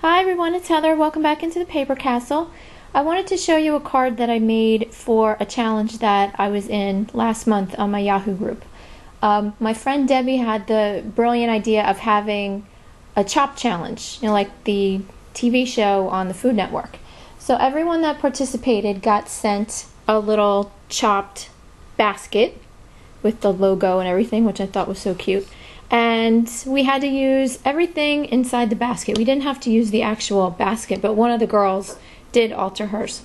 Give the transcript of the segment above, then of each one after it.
Hi everyone, it's Heather. Welcome back into the Paper Castle. I wanted to show you a card that I made for a challenge that I was in last month on my Yahoo group. My friend Debbie had the brilliant idea of having a chop challenge, like the TV show on the Food Network. So everyone that participated got sent a little chopped basket with the logo and everything, which I thought was so cute. And we had to use everything inside the basket. We didn't have to use the actual basket, but one of the girls did alter hers.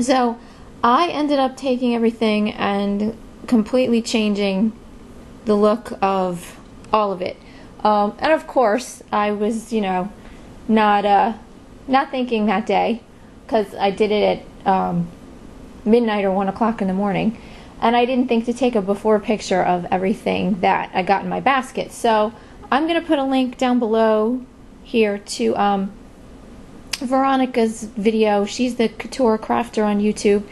So I ended up taking everything and completely changing the look of all of it. And of course, I was, not thinking that day, because I did it at midnight or 1 o'clock in the morning. And I didn't think to take a before picture of everything that I got in my basket. So I'm going to put a link down below here to Veronica's video. She's the couture crafter on YouTube.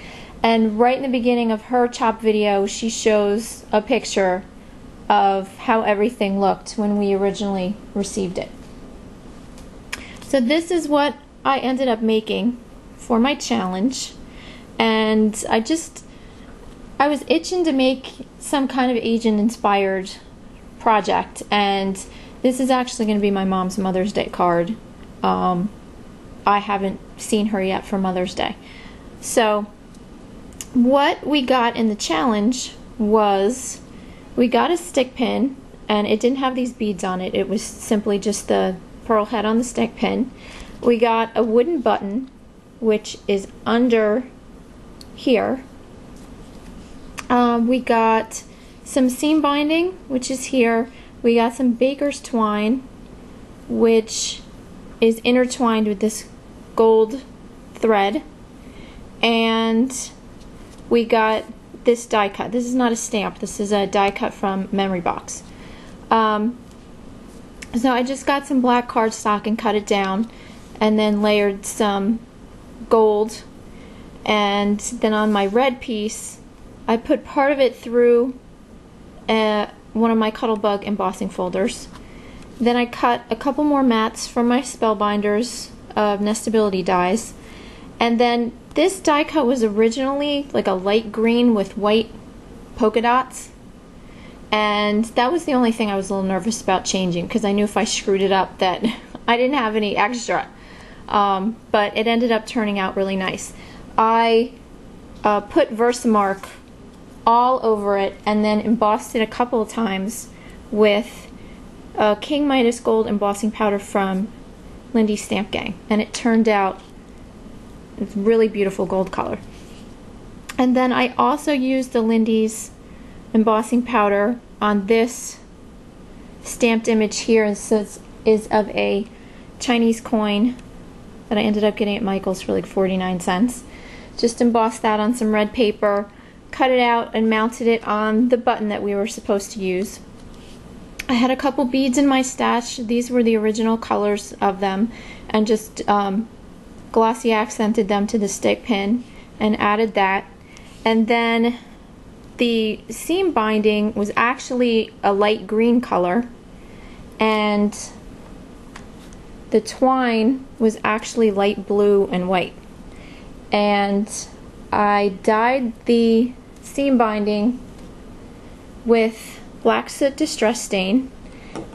And right in the beginning of her chop video, she shows a picture of how everything looked when we originally received it. So this is what I ended up making for my challenge. And I was itching to make some kind of Asian-inspired project, and this is actually going to be my mom's Mother's Day card. I haven't seen her yet for Mother's Day. So what we got in the challenge was we got a stick pin, and it didn't have these beads on it. It was simply just the pearl head on the stick pin. We got a wooden button, which is under here. We got some seam binding, which is here. We got some baker's twine, which is intertwined with this gold thread. And we got this die cut. This is not a stamp. This is a die cut from Memory Box. So I just got some black cardstock and cut it down, and then layered some gold. And then on my red piece, I put part of it through one of my Cuttlebug embossing folders. Then I cut a couple more mats from my Spellbinders of Nestability dies. And then this die cut was originally like a light green with white polka dots. And that was the only thing I was a little nervous about changing, because I knew if I screwed it up that I didn't have any extra. But it ended up turning out really nice. I put Versamark all over it and then embossed it a couple of times with King Midas gold embossing powder from Lindy's Stamp Gang, and it turned out it's really beautiful gold color. And then I also used the Lindy's embossing powder on this stamped image here. This is of a Chinese coin that I ended up getting at Michael's for like 49 cents. Just embossed that on some red paper, cut it out, and mounted it on the button that we were supposed to use. I had a couple beads in my stash. These were the original colors of them, and just glossy accented them to the stick pin and added that. And then the seam binding was actually a light green color, and the twine was actually light blue and white. And I dyed the seam binding with black soot distress stain,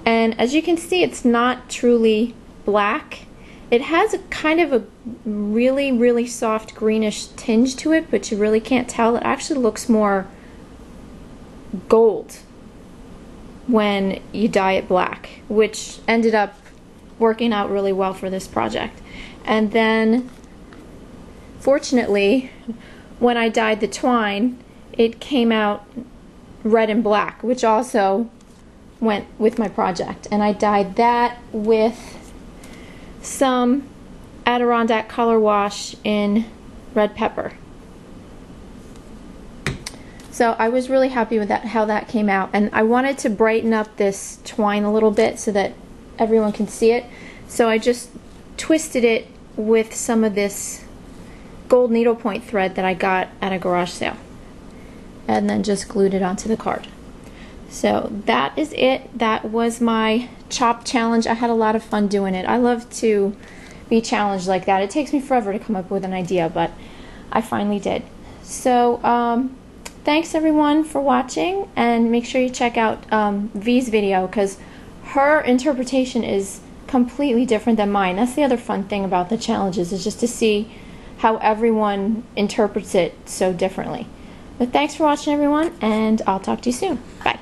and as you can see, it's not truly black. It has a kind of a really soft greenish tinge to it, but you really can't tell. It actually looks more gold when you dye it black, which ended up working out really well for this project. And then fortunately, when I dyed the twine, it came out red and black, which also went with my project. And I dyed that with some Adirondack color wash in red pepper. So I was really happy with that, how that came out. And I wanted to brighten up this twine a little bit so that everyone can see it. So I just twisted it with some of this gold needlepoint thread that I got at a garage sale, and then just glued it onto the card. So that is it. That was my chop challenge. I had a lot of fun doing it. I love to be challenged like that. It takes me forever to come up with an idea, but I finally did. So thanks everyone for watching, and make sure you check out V's video, because her interpretation is completely different than mine. That's the other fun thing about the challenges, is just to see how everyone interprets it so differently. But thanks for watching everyone, and I'll talk to you soon. Bye.